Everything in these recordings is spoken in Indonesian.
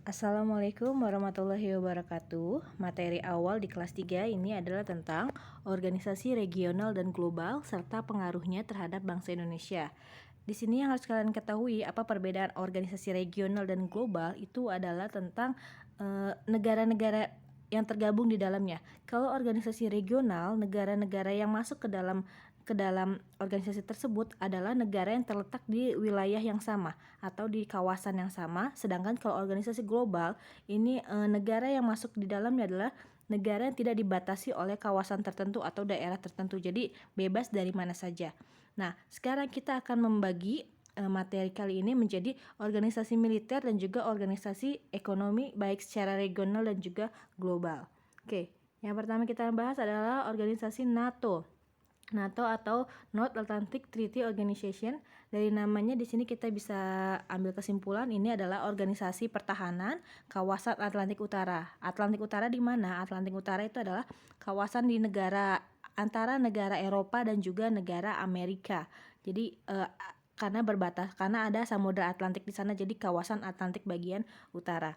Assalamualaikum warahmatullahi wabarakatuh. Materi awal di kelas 3 ini adalah tentang organisasi regional dan global serta pengaruhnya terhadap bangsa Indonesia. Di sini yang harus kalian ketahui apa perbedaan organisasi regional dan global itu adalah tentang negara-negara yang tergabung di dalamnya. Kalau organisasi regional, negara-negara yang masuk ke dalam organisasi tersebut adalah negara yang terletak di wilayah yang sama atau di kawasan yang sama. Sedangkan kalau organisasi global ini negara yang masuk di dalamnya adalah negara yang tidak dibatasi oleh kawasan tertentu atau daerah tertentu. Jadi bebas dari mana saja. Nah, sekarang kita akan membagi materi kali ini menjadi organisasi militer dan juga organisasi ekonomi baik secara regional dan juga global. Oke, yang pertama kita bahas adalah organisasi NATO. NATO atau North Atlantic Treaty Organization. Dari namanya di sini kita bisa ambil kesimpulan ini adalah organisasi pertahanan kawasan Atlantik Utara. Atlantik Utara di mana? Atlantik Utara itu adalah kawasan di antara negara Eropa dan juga negara Amerika. Jadi karena ada Samudra Atlantik di sana, jadi kawasan Atlantik bagian utara.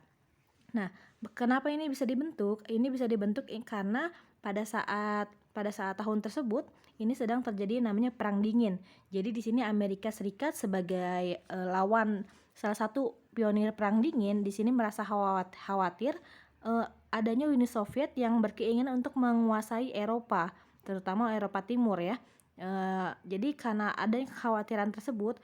Nah, kenapa ini bisa dibentuk? Ini bisa dibentuk karena pada saat tahun tersebut ini sedang terjadi namanya perang dingin. Jadi di sini Amerika Serikat sebagai lawan salah satu pionir perang dingin di sini merasa khawatir adanya Uni Soviet yang berkeinginan untuk menguasai Eropa, terutama Eropa Timur ya. Jadi karena adanya kekhawatiran tersebut,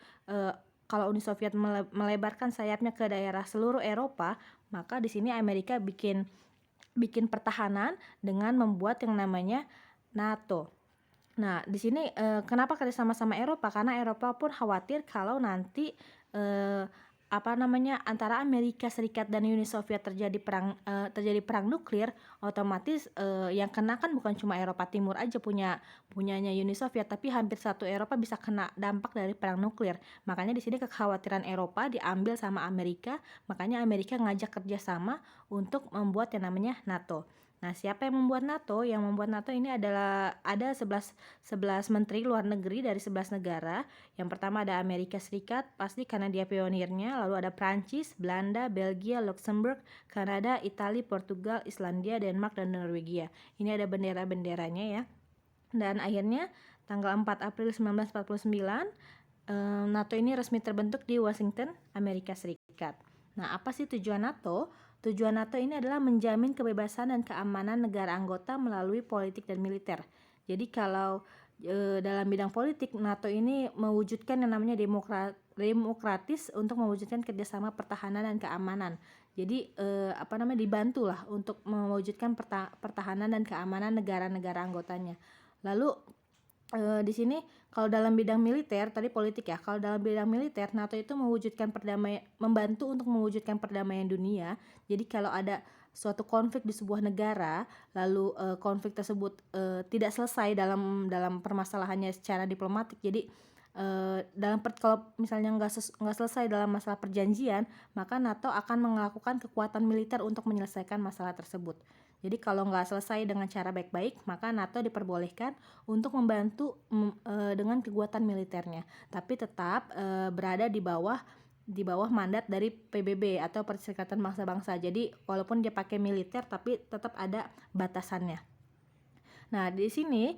kalau Uni Soviet melebarkan sayapnya ke daerah seluruh Eropa, maka di sini Amerika bikin pertahanan dengan membuat yang namanya NATO. Nah, di sini kenapa kerjasama sama Eropa? Karena Eropa pun khawatir kalau nanti antara Amerika Serikat dan Uni Soviet terjadi perang nuklir, otomatis yang kena kan bukan cuma Eropa Timur aja punyanya Uni Soviet, tapi hampir satu Eropa bisa kena dampak dari perang nuklir. Makanya di sini kekhawatiran Eropa diambil sama Amerika, makanya Amerika ngajak kerjasama untuk membuat yang namanya NATO. Nah, siapa yang membuat NATO? Yang membuat NATO ini adalah ada 11 menteri luar negeri dari 11 negara. Yang pertama ada Amerika Serikat, pasti karena dia pionirnya. Lalu ada Prancis, Belanda, Belgia, Luxembourg, Kanada, Italia, Portugal, Islandia, Denmark, dan Norwegia. Ini ada bendera-benderanya ya. Dan akhirnya tanggal 4 April 1949 NATO ini resmi terbentuk di Washington, Amerika Serikat. Nah, apa sih tujuan NATO? Tujuan NATO ini adalah menjamin kebebasan dan keamanan negara anggota melalui politik dan militer. Jadi kalau dalam bidang politik, NATO ini mewujudkan yang namanya demokratis untuk mewujudkan kerjasama pertahanan dan keamanan. Jadi dibantulah untuk mewujudkan pertahanan dan keamanan negara-negara anggotanya. Lalu di sini kalau dalam bidang militer, tadi politik ya. Kalau dalam bidang militer, NATO itu membantu untuk mewujudkan perdamaian dunia. Jadi kalau ada suatu konflik di sebuah negara, lalu konflik tersebut tidak selesai dalam permasalahannya secara diplomatik. Jadi kalau misalnya nggak selesai dalam masalah perjanjian, maka NATO akan melakukan kekuatan militer untuk menyelesaikan masalah tersebut. Jadi kalau nggak selesai dengan cara baik-baik, maka NATO diperbolehkan untuk membantu dengan kekuatan militernya, tapi tetap berada di bawah mandat dari PBB atau Perserikatan Bangsa-Bangsa. Jadi walaupun dia pakai militer, tapi tetap ada batasannya. Nah, di sini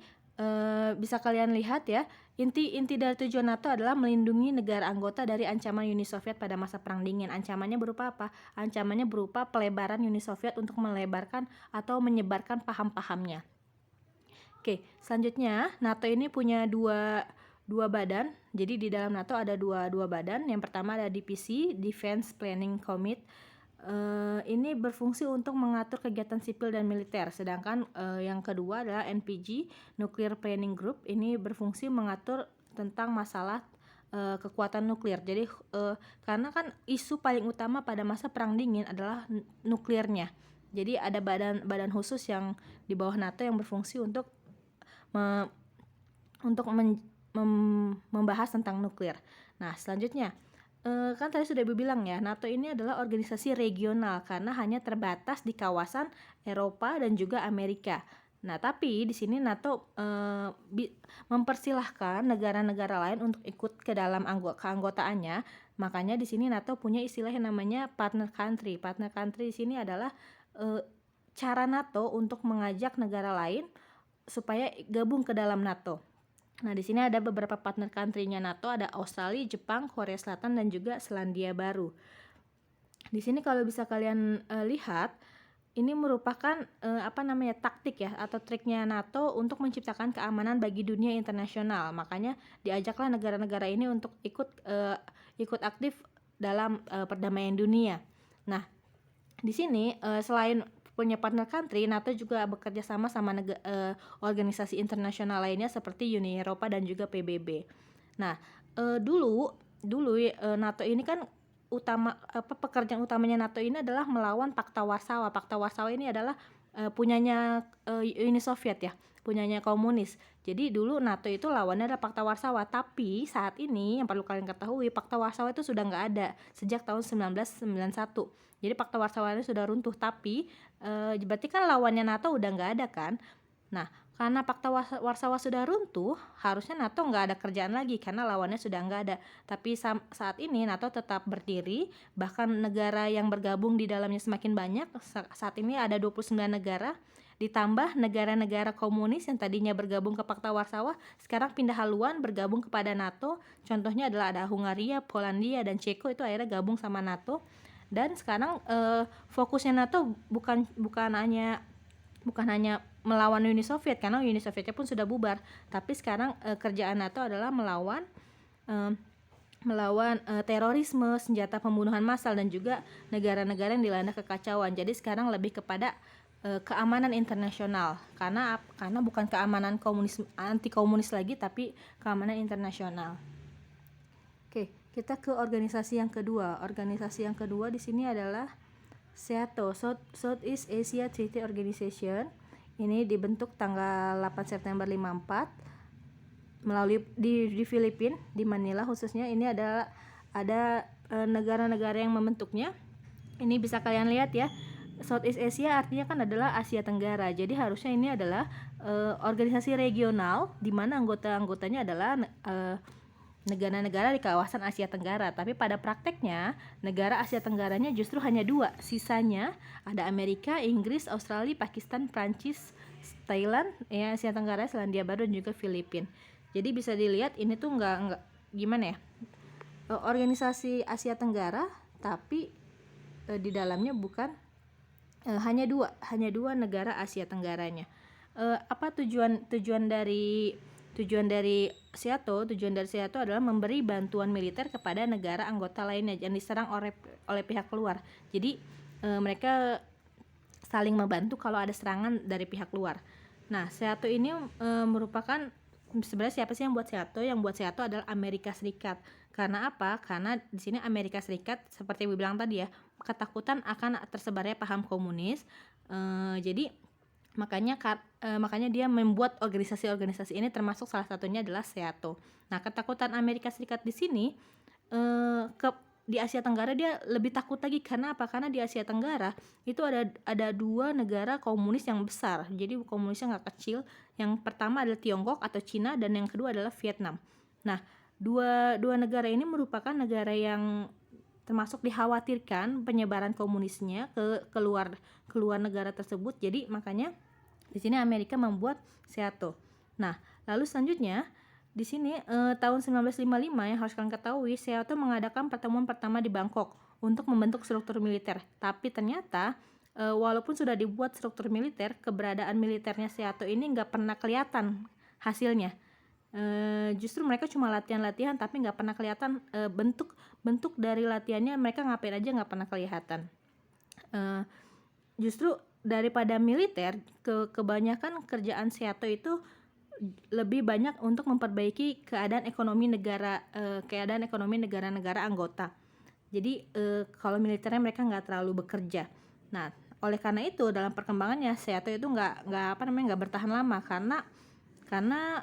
bisa kalian lihat ya, inti dari tujuan NATO adalah melindungi negara anggota dari ancaman Uni Soviet pada masa Perang Dingin. Ancamannya berupa apa? Ancamannya berupa pelebaran Uni Soviet untuk melebarkan atau menyebarkan paham-pahamnya. Oke, selanjutnya NATO ini punya dua badan. Jadi di dalam NATO ada dua badan. Yang pertama ada DPC, Defense Planning Committee. Ini berfungsi untuk mengatur kegiatan sipil dan militer. Sedangkan yang kedua adalah NPG, Nuclear Planning Group. Ini berfungsi mengatur tentang masalah kekuatan nuklir. Jadi karena kan isu paling utama pada masa Perang Dingin adalah nuklirnya. Jadi ada badan khusus yang di bawah NATO yang berfungsi untuk membahas tentang nuklir. Nah, selanjutnya kan tadi sudah bilang ya, NATO ini adalah organisasi regional karena hanya terbatas di kawasan Eropa dan juga Amerika. Nah, tapi di sini NATO mempersilahkan negara-negara lain untuk ikut ke dalam keanggotaannya. Makanya di sini NATO punya istilah yang namanya partner country. Partner country di sini adalah cara NATO untuk mengajak negara lain supaya gabung ke dalam NATO. Nah, di sini ada beberapa partner country-nya NATO, ada Australia, Jepang, Korea Selatan, dan juga Selandia Baru. Di sini kalau bisa kalian lihat, ini merupakan taktik ya atau triknya NATO untuk menciptakan keamanan bagi dunia internasional. Makanya diajaklah negara-negara ini untuk ikut aktif dalam perdamaian dunia. Nah, di sini selain punya partner country, NATO juga bekerja sama organisasi internasional lainnya seperti Uni Eropa dan juga PBB. Nah, dulu NATO ini kan pekerjaan utamanya NATO ini adalah melawan Pakta Warsawa. Pakta Warsawa ini adalah punyanya Uni Soviet ya, punyanya komunis. Jadi dulu NATO itu lawannya adalah Pakta Warsawa, tapi saat ini yang perlu kalian ketahui, Pakta Warsawa itu sudah nggak ada sejak tahun 1991. Jadi Pakta Warsawa ini sudah runtuh, tapi berarti kan lawannya NATO udah nggak ada kan. Nah, karena Pakta Warsawa sudah runtuh, harusnya NATO nggak ada kerjaan lagi karena lawannya sudah nggak ada. Tapi saat ini NATO tetap berdiri, bahkan negara yang bergabung di dalamnya semakin banyak. Saat ini ada 29 negara, ditambah negara-negara komunis yang tadinya bergabung ke Pakta Warsawa, sekarang pindah haluan bergabung kepada NATO. Contohnya adalah ada Hungaria, Polandia, dan Ceko itu akhirnya gabung sama NATO. Dan sekarang fokusnya NATO bukan hanya melawan Uni Soviet, karena Uni Sovietnya pun sudah bubar, tapi sekarang kerjaan NATO adalah melawan terorisme, senjata pembunuhan massal, dan juga negara-negara yang dilanda kekacauan. Jadi sekarang lebih kepada keamanan internasional, karena bukan keamanan anti komunis lagi, tapi keamanan internasional. Oke, kita ke organisasi yang kedua. Organisasi yang kedua di sini adalah SEATO, Southeast Asia Treaty Organization. Ini dibentuk tanggal 8 September 54 melalui di Filipina, di Manila khususnya. Ini ada negara-negara yang membentuknya. Ini bisa kalian lihat ya. Southeast Asia artinya kan adalah Asia Tenggara. Jadi harusnya ini adalah organisasi regional di mana anggota-anggotanya adalah negara-negara di kawasan Asia Tenggara. Tapi pada prakteknya negara Asia Tenggaranya justru hanya 2, sisanya ada Amerika, Inggris, Australia, Pakistan, Prancis, Thailand, ya Asia Tenggara, Selandia Baru, dan juga Filipina. Jadi bisa dilihat ini tuh nggak gimana ya, organisasi Asia Tenggara, tapi di dalamnya bukan hanya dua negara Asia Tenggaranya. Apa tujuan dari SEATO adalah memberi bantuan militer kepada negara anggota lainnya yang diserang oleh pihak luar. Jadi mereka saling membantu kalau ada serangan dari pihak luar. Nah, SEATO ini merupakan, sebenarnya siapa sih yang buat SEATO? Yang buat SEATO adalah Amerika Serikat. Karena apa? Karena di sini Amerika Serikat, seperti Ibu bilang tadi ya, ketakutan akan tersebarnya paham komunis. Jadi makanya dia membuat organisasi-organisasi ini, termasuk salah satunya adalah SEATO. Nah, ketakutan Amerika Serikat di sini di Asia Tenggara dia lebih takut lagi. Karena apa? Karena di Asia Tenggara itu ada 2 negara komunis yang besar. Jadi komunisnya nggak kecil. Yang pertama adalah Tiongkok atau Cina, dan yang kedua adalah Vietnam. Nah, dua negara ini merupakan negara yang termasuk dikhawatirkan penyebaran komunisnya ke luar negara tersebut. Jadi makanya di sini Amerika membuat SEATO. Nah, lalu selanjutnya di sini tahun 1955 yang harus kalian ketahui, SEATO mengadakan pertemuan pertama di Bangkok untuk membentuk struktur militer. Tapi ternyata walaupun sudah dibuat struktur militer, keberadaan militernya SEATO ini nggak pernah kelihatan hasilnya. Justru mereka cuma latihan-latihan, tapi nggak pernah kelihatan bentuk dari latihannya, mereka ngapain aja nggak pernah kelihatan. Justru daripada militer, kebanyakan kerjaan SEATO itu lebih banyak untuk memperbaiki keadaan ekonomi negara-negara anggota. Jadi kalau militernya mereka nggak terlalu bekerja. Nah, oleh karena itu dalam perkembangannya SEATO itu nggak bertahan lama, karena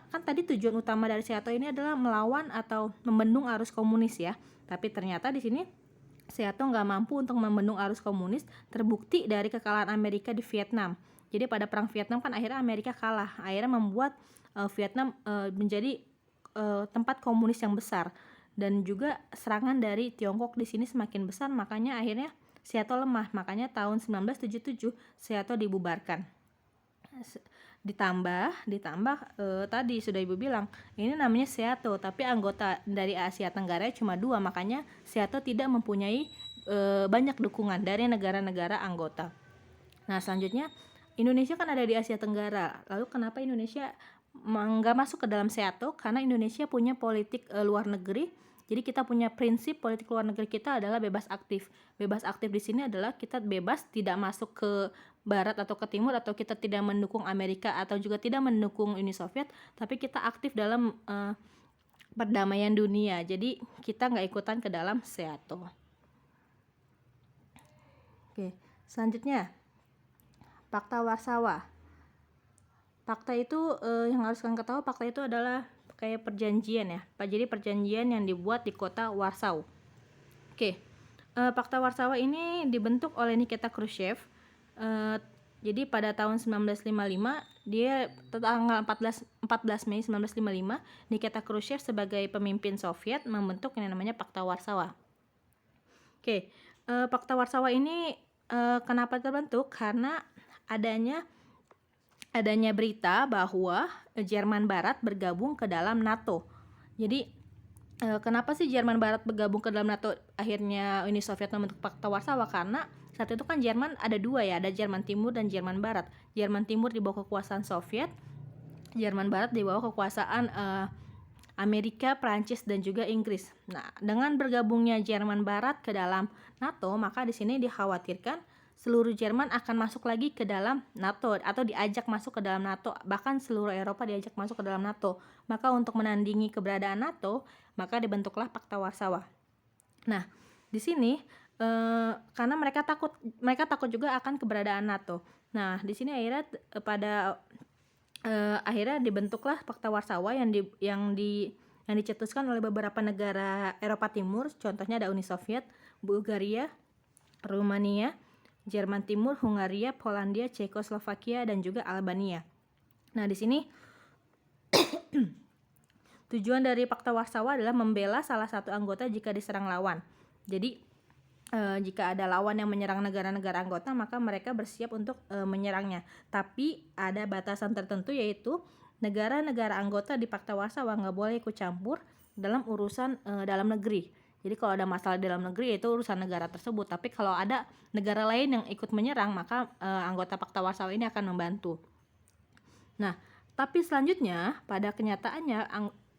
kan tadi tujuan utama dari SEATO ini adalah melawan atau membendung arus komunis ya. Tapi ternyata di sini SEATO nggak mampu untuk membendung arus komunis, terbukti dari kekalahan Amerika di Vietnam. Jadi pada perang Vietnam kan akhirnya Amerika kalah, akhirnya membuat Vietnam menjadi tempat komunis yang besar. dan juga serangan dari Tiongkok di sini semakin besar, makanya akhirnya Seattle lemah. Makanya tahun 1977 Seattle dibubarkan. Ditambah tadi sudah Ibu bilang, ini namanya Seattle, tapi anggota dari Asia Tenggara cuma 2, makanya Seattle tidak mempunyai banyak dukungan dari negara-negara anggota. Nah, selanjutnya Indonesia kan ada di Asia Tenggara. Lalu kenapa Indonesia nggak masuk ke dalam Seattle? Karena Indonesia punya politik luar negeri. Jadi kita punya prinsip politik luar negeri kita adalah bebas aktif. Bebas aktif di sini adalah kita bebas tidak masuk ke barat atau ke timur, atau kita tidak mendukung Amerika atau juga tidak mendukung Uni Soviet, tapi kita aktif dalam perdamaian dunia. Jadi kita nggak ikutan ke dalam Seattle. Oke, selanjutnya Pakta Warsawa. Pakta itu yang harus kalian ketahui, pakta itu adalah kayak perjanjian ya. Jadi perjanjian yang dibuat di kota Warsaw. Oke. Pakta Warsawa ini dibentuk oleh Nikita Khrushchev. Jadi pada tahun 1955, dia tanggal 14 Mei 1955, Nikita Khrushchev sebagai pemimpin Soviet membentuk yang namanya Pakta Warsawa. Oke. Pakta Warsawa ini kenapa terbentuk? Karena adanya berita bahwa Jerman Barat bergabung ke dalam NATO. Jadi kenapa sih Jerman Barat bergabung ke dalam NATO? Akhirnya Uni Soviet membentuk Pakta Warsawa karena saat itu kan Jerman ada 2 ya, ada Jerman Timur dan Jerman Barat. Jerman Timur di bawah kekuasaan Soviet, Jerman Barat di bawah kekuasaan Amerika, Prancis dan juga Inggris. Nah, dengan bergabungnya Jerman Barat ke dalam NATO, maka di sini dikhawatirkan seluruh Jerman akan masuk lagi ke dalam NATO atau diajak masuk ke dalam NATO, bahkan seluruh Eropa diajak masuk ke dalam NATO. Maka untuk menandingi keberadaan NATO, maka dibentuklah Pakta Warsawa. Nah, di sini karena mereka takut juga akan keberadaan NATO. Nah, di sini akhirnya dibentuklah Pakta Warsawa yang dicetuskan oleh beberapa negara Eropa Timur. Contohnya ada Uni Soviet, Bulgaria, Rumania, Jerman Timur, Hungaria, Polandia, Cekoslovakia dan juga Albania. Nah, di sini tujuan dari Pakta Warsawa adalah membela salah satu anggota jika diserang lawan. Jadi jika ada lawan yang menyerang negara-negara anggota, maka mereka bersiap untuk menyerangnya. Tapi ada batasan tertentu, yaitu negara-negara anggota di Pakta Warsawa nggak boleh ikut campur dalam urusan dalam negeri. Jadi kalau ada masalah di dalam negeri itu urusan negara tersebut. Tapi kalau ada negara lain yang ikut menyerang, maka anggota Pakta Warsawa ini akan membantu. Nah, tapi selanjutnya pada kenyataannya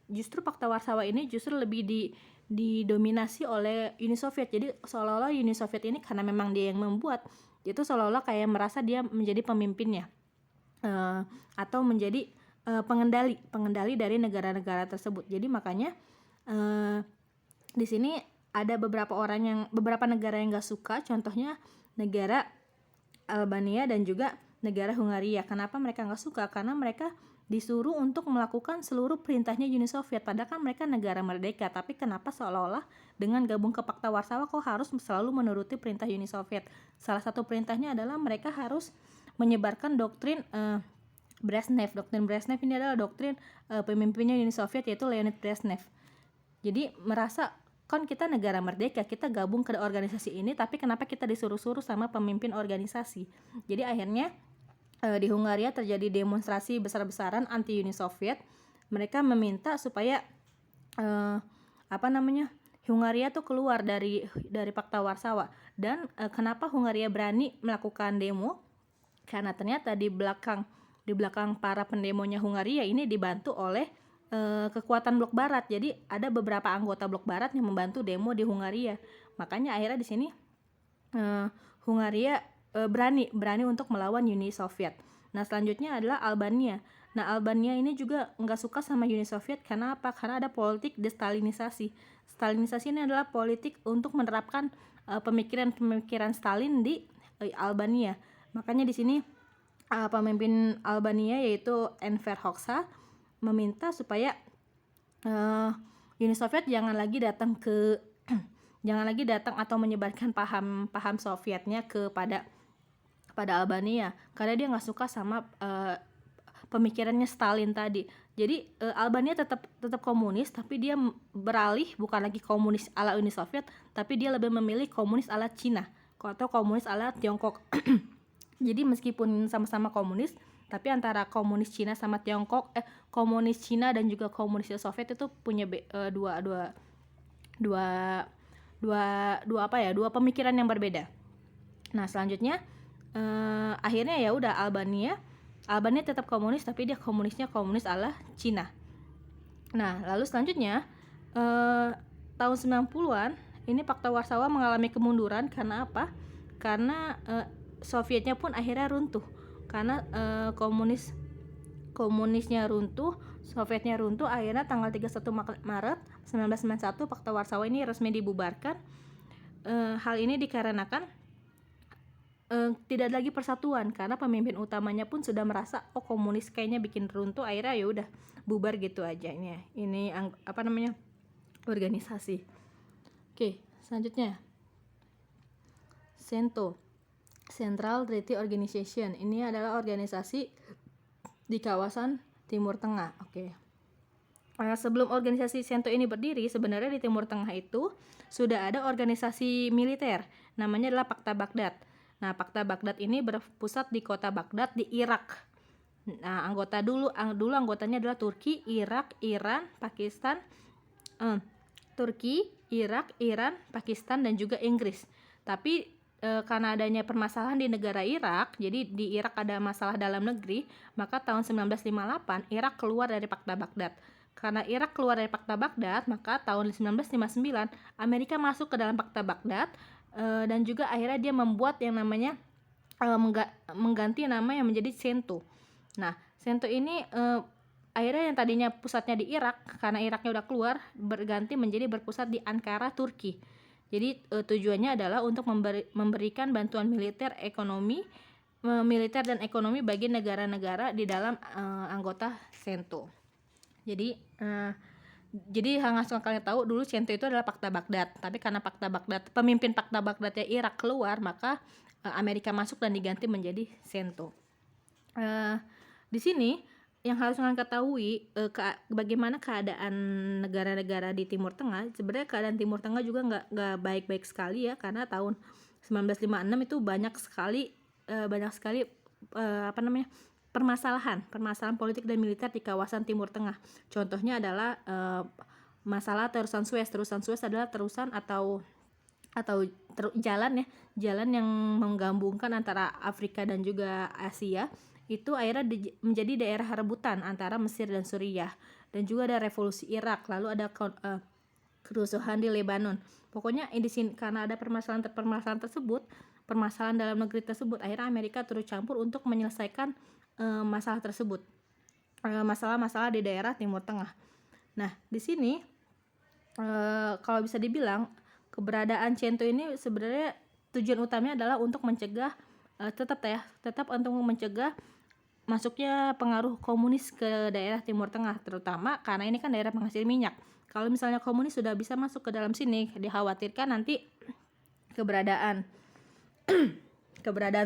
justru Pakta Warsawa ini justru lebih didominasi oleh Uni Soviet. Jadi seolah-olah Uni Soviet ini karena memang dia yang membuat, itu seolah-olah kayak merasa dia menjadi pemimpinnya atau menjadi pengendali dari negara-negara tersebut. Jadi makanya di sini ada beberapa negara yang gak suka, contohnya negara Albania dan juga negara Hungaria. Kenapa mereka gak suka? Karena mereka disuruh untuk melakukan seluruh perintahnya Uni Soviet, padahal kan mereka negara merdeka. Tapi kenapa seolah-olah dengan gabung ke Pakta Warsawa kok harus selalu menuruti perintah Uni Soviet? Salah satu perintahnya adalah mereka harus menyebarkan doktrin Brezhnev. Doktrin Brezhnev ini adalah doktrin pemimpinnya Uni Soviet, yaitu Leonid Brezhnev. Jadi merasa kan kita negara merdeka, kita gabung ke organisasi ini, tapi kenapa kita disuruh-suruh sama pemimpin organisasi? Jadi akhirnya di Hungaria terjadi demonstrasi besar-besaran anti Uni Soviet. Mereka meminta supaya Hungaria tuh keluar dari Pakta Warsawa. Dan kenapa Hungaria berani melakukan demo? Karena ternyata di belakang para pendemonya Hungaria ini dibantu oleh kekuatan blok barat. Jadi ada beberapa anggota blok barat yang membantu demo di Hungaria. Makanya akhirnya di sini Hungaria berani untuk melawan Uni Soviet. Nah, selanjutnya adalah Albania. Nah, Albania ini juga nggak suka sama Uni Soviet. Karena apa? Karena ada politik destalinisasi. Stalinisasi ini adalah politik untuk menerapkan pemikiran Stalin di Albania. Makanya di sini pemimpin Albania yaitu Enver Hoxha meminta supaya Uni Soviet jangan lagi datang atau menyebarkan paham Sovietnya kepada Albania, karena dia nggak suka sama pemikirannya Stalin tadi. Jadi Albania tetap komunis, tapi dia beralih bukan lagi komunis ala Uni Soviet, tapi dia lebih memilih komunis ala Cina atau komunis ala Tiongkok. Jadi meskipun sama-sama komunis, tapi antara komunis Cina sama Tiongkok, komunis Cina dan juga komunis Soviet itu punya dua pemikiran yang berbeda. Nah selanjutnya akhirnya ya udah Albania tetap komunis, tapi dia komunisnya komunis ala Cina. Nah lalu selanjutnya tahun 90-an ini Pakta Warsawa mengalami kemunduran karena apa? Karena Sovietnya pun akhirnya runtuh karena komunisnya runtuh, Sovietnya runtuh. Akhirnya tanggal 31 Maret 1991 Pakta Warsawa ini resmi dibubarkan. Hal ini dikarenakan tidak lagi persatuan karena pemimpin utamanya pun sudah merasa komunis kayaknya bikin runtuh, akhirnya ya udah bubar gitu aja. Ini organisasi. Oke, selanjutnya CENTO, Central Treaty Organization. Ini adalah organisasi di kawasan Timur Tengah. Oke. Sebelum organisasi CENTO ini berdiri, sebenarnya di Timur Tengah itu sudah ada organisasi militer, namanya adalah Pakta Baghdad. Nah, Pakta Baghdad ini berpusat di kota Baghdad di Irak. Nah, dulu anggotanya adalah Turki, Irak, Iran, Pakistan, Pakistan dan juga Inggris. Tapi karena adanya permasalahan di negara Irak, jadi di Irak ada masalah dalam negeri, maka tahun 1958 Irak keluar dari Pakta Baghdad. Karena Irak keluar dari Pakta Baghdad, maka tahun 1959 Amerika masuk ke dalam Pakta Baghdad, dan juga akhirnya dia membuat yang namanya mengganti nama yang menjadi CENTO. Nah, CENTO ini akhirnya yang tadinya pusatnya di Irak, karena Iraknya udah keluar, berganti menjadi berpusat di Ankara, Turki. Jadi tujuannya adalah untuk memberikan bantuan militer dan ekonomi bagi negara-negara di dalam anggota CENTO. Jadi langsung kalian tahu dulu CENTO itu adalah Pakta Baghdad, tapi karena pemimpin Pakta Baghdadnya Irak keluar, maka Amerika masuk dan diganti menjadi CENTO. Di sini yang harus kalian ketahui bagaimana keadaan negara-negara di Timur Tengah. Sebenarnya keadaan Timur Tengah juga nggak baik-baik sekali ya, karena tahun 1956 itu banyak sekali permasalahan politik dan militer di kawasan Timur Tengah. Contohnya adalah masalah terusan Suez. Terusan Suez adalah terusan atau jalan yang menggabungkan antara Afrika dan juga Asia. Itu akhirnya menjadi daerah rebutan antara Mesir dan Suriah, dan juga ada revolusi Irak, lalu ada kerusuhan di Lebanon. Pokoknya di sini karena ada permasalahan tersebut, permasalahan dalam negeri tersebut, akhirnya Amerika turut campur untuk menyelesaikan masalah tersebut, masalah-masalah di daerah Timur Tengah. Nah, di sini kalau bisa dibilang keberadaan CENTO ini sebenarnya tujuan utamanya adalah untuk mencegah tetap untuk mencegah masuknya pengaruh komunis ke daerah Timur Tengah, terutama karena ini kan daerah penghasil minyak. Kalau misalnya komunis sudah bisa masuk ke dalam sini, dikhawatirkan nanti keberadaan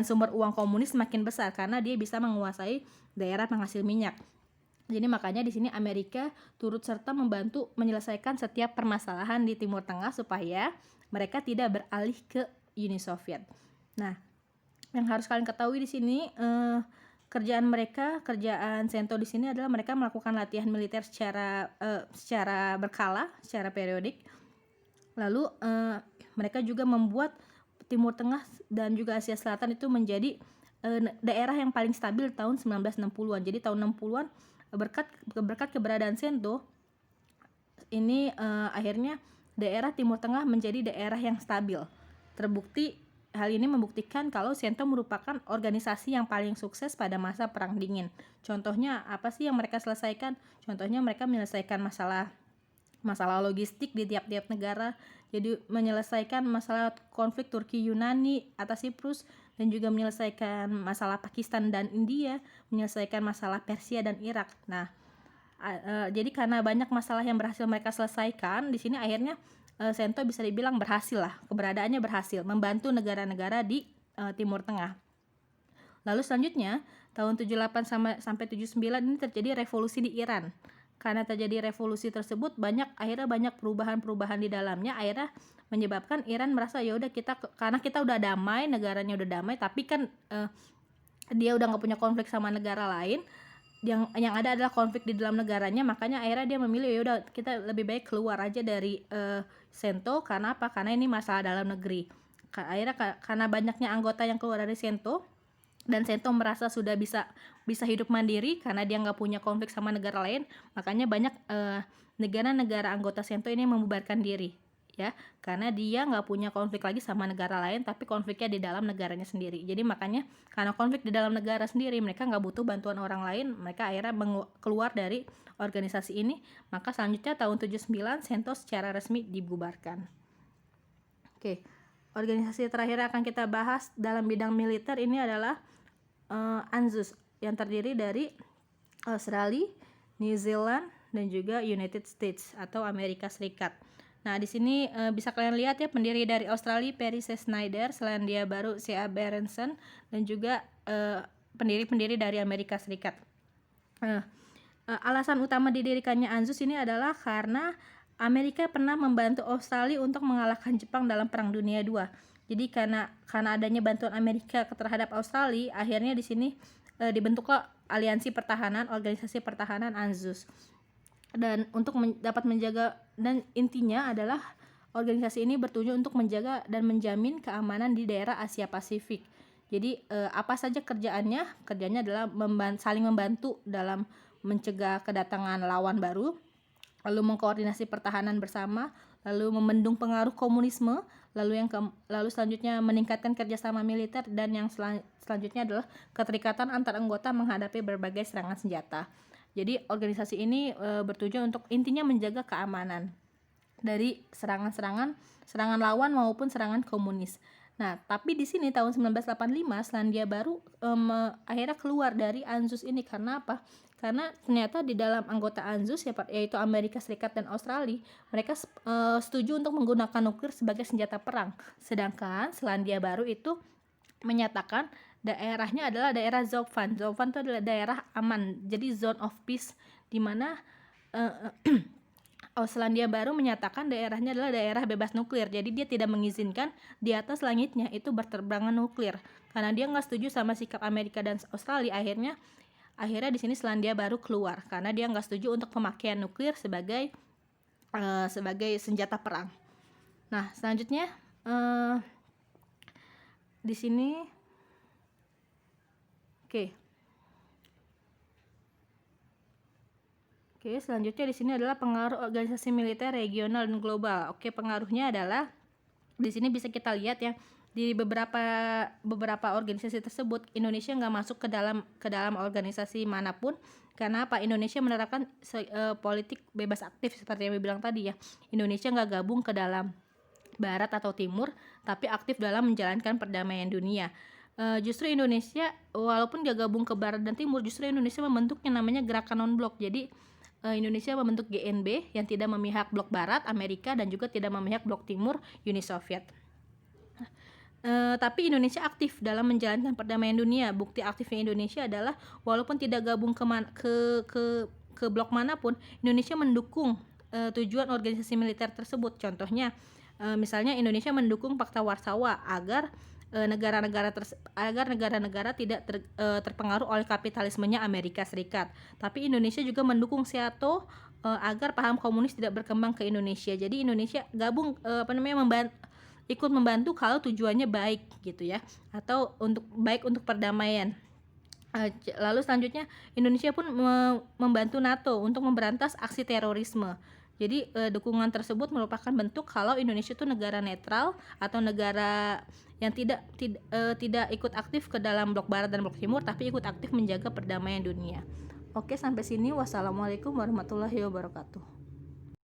sumber uang komunis semakin besar karena dia bisa menguasai daerah penghasil minyak. Jadi makanya di sini Amerika turut serta membantu menyelesaikan setiap permasalahan di Timur Tengah supaya mereka tidak beralih ke Uni Soviet. Nah, yang harus kalian ketahui di sini kerjaan CENTO di sini adalah mereka melakukan latihan militer secara berkala, secara periodik. Lalu mereka juga membuat Timur Tengah dan juga Asia Selatan itu menjadi daerah yang paling stabil tahun 1960-an. Jadi tahun 60-an berkat keberadaan CENTO ini akhirnya daerah Timur Tengah menjadi daerah yang stabil. Hal ini membuktikan kalau CENTO merupakan organisasi yang paling sukses pada masa Perang Dingin. Contohnya apa sih yang mereka selesaikan? Contohnya mereka menyelesaikan masalah logistik di tiap-tiap negara. Jadi menyelesaikan masalah konflik Turki Yunani atas Siprus, dan juga menyelesaikan masalah Pakistan dan India, menyelesaikan masalah Persia dan Irak. Nah, jadi karena banyak masalah yang berhasil mereka selesaikan, di sini akhirnya CENTO bisa dibilang berhasil lah, keberadaannya berhasil membantu negara-negara di Timur Tengah. Lalu selanjutnya tahun 78 sampai 79 ini terjadi revolusi di Iran. Karena terjadi revolusi tersebut akhirnya banyak perubahan-perubahan di dalamnya, akhirnya menyebabkan Iran merasa ya udah karena kita udah damai, negaranya udah damai, tapi kan dia udah nggak punya konflik sama negara lain, yang ada adalah konflik di dalam negaranya, makanya akhirnya dia memilih ya udah kita lebih baik keluar aja dari CENTO. Karena apa? Karena ini masalah dalam negeri. Akhirnya karena banyaknya anggota yang keluar dari CENTO dan CENTO merasa sudah bisa hidup mandiri karena dia nggak punya konflik sama negara lain, makanya banyak negara-negara anggota CENTO ini membubarkan diri, ya, karena dia nggak punya konflik lagi sama negara lain, tapi konfliknya di dalam negaranya sendiri. Jadi makanya karena konflik di dalam negara sendiri, mereka nggak butuh bantuan orang lain, mereka akhirnya keluar dari organisasi ini. Maka selanjutnya tahun 79 CENTO secara resmi dibubarkan. Oke, organisasi terakhir akan kita bahas dalam bidang militer ini adalah ANZUS, yang terdiri dari Australia, New Zealand, dan juga United States atau Amerika Serikat. Nah, di sini bisa kalian lihat ya, pendiri dari Australia Perry C. Snyder, Selandia Baru C.A. Berenson, dan juga pendiri-pendiri dari Amerika Serikat. Alasan utama didirikannya ANZUS ini adalah karena Amerika pernah membantu Australia untuk mengalahkan Jepang dalam Perang Dunia II. Jadi karena adanya bantuan Amerika terhadap Australia, akhirnya di sini dibentuklah aliansi pertahanan, organisasi pertahanan ANZUS. Dan untuk dapat menjaga, dan intinya adalah organisasi ini bertujuan untuk menjaga dan menjamin keamanan di daerah Asia Pasifik. Jadi apa saja kerjanya adalah saling membantu dalam mencegah kedatangan lawan baru, lalu mengkoordinasi pertahanan bersama, lalu membendung pengaruh komunisme, lalu selanjutnya meningkatkan kerjasama militer, dan yang selanjutnya adalah keterikatan antar anggota menghadapi berbagai serangan senjata. Jadi organisasi ini bertujuan untuk intinya menjaga keamanan dari serangan lawan maupun serangan komunis. Nah, tapi di sini tahun 1985 Selandia Baru akhirnya keluar dari ANZUS ini. Karena apa? Karena ternyata di dalam anggota ANZUS yaitu Amerika Serikat dan Australia, mereka setuju untuk menggunakan nuklir sebagai senjata perang. Sedangkan Selandia Baru itu menyatakan daerahnya adalah daerah Zovan. Zovan itu adalah daerah aman, jadi zone of peace, di mana Selandia Baru menyatakan daerahnya adalah daerah bebas nuklir. Jadi dia tidak mengizinkan di atas langitnya itu berterbangan nuklir. Karena dia nggak setuju sama sikap Amerika dan Australia, akhirnya di sini Selandia Baru keluar karena dia nggak setuju untuk pemakaian nuklir sebagai senjata perang. Nah, selanjutnya di sini selanjutnya di sini adalah pengaruh organisasi militer regional dan global. Pengaruhnya adalah di sini bisa kita lihat ya, di beberapa organisasi tersebut Indonesia nggak masuk ke dalam organisasi manapun. Karena apa? Indonesia menerapkan politik bebas aktif seperti yang bilang tadi ya. Indonesia nggak gabung ke dalam Barat atau Timur, tapi aktif dalam menjalankan perdamaian dunia. Justru Indonesia walaupun gak gabung ke Barat dan Timur, justru Indonesia membentuk yang namanya gerakan non-blok. Jadi Indonesia membentuk GNB yang tidak memihak blok Barat, Amerika, dan juga tidak memihak blok Timur, Uni Soviet. Tapi Indonesia aktif dalam menjalankan perdamaian dunia. Bukti aktifnya Indonesia adalah walaupun tidak gabung ke blok manapun, Indonesia mendukung tujuan organisasi militer tersebut. Contohnya, misalnya Indonesia mendukung Fakta Warsawa agar negara-negara tidak terpengaruh oleh kapitalismenya Amerika Serikat. Tapi Indonesia juga mendukung SEATO agar paham komunis tidak berkembang ke Indonesia. Jadi Indonesia gabung ikut membantu kalau tujuannya baik gitu ya, atau baik untuk perdamaian. Lalu selanjutnya Indonesia pun membantu NATO untuk memberantas aksi terorisme. Jadi dukungan tersebut merupakan bentuk kalau Indonesia itu negara netral atau negara yang tidak ikut aktif ke dalam blok Barat dan blok Timur, tapi ikut aktif menjaga perdamaian dunia. Oke, sampai sini. Wassalamualaikum warahmatullahi wabarakatuh.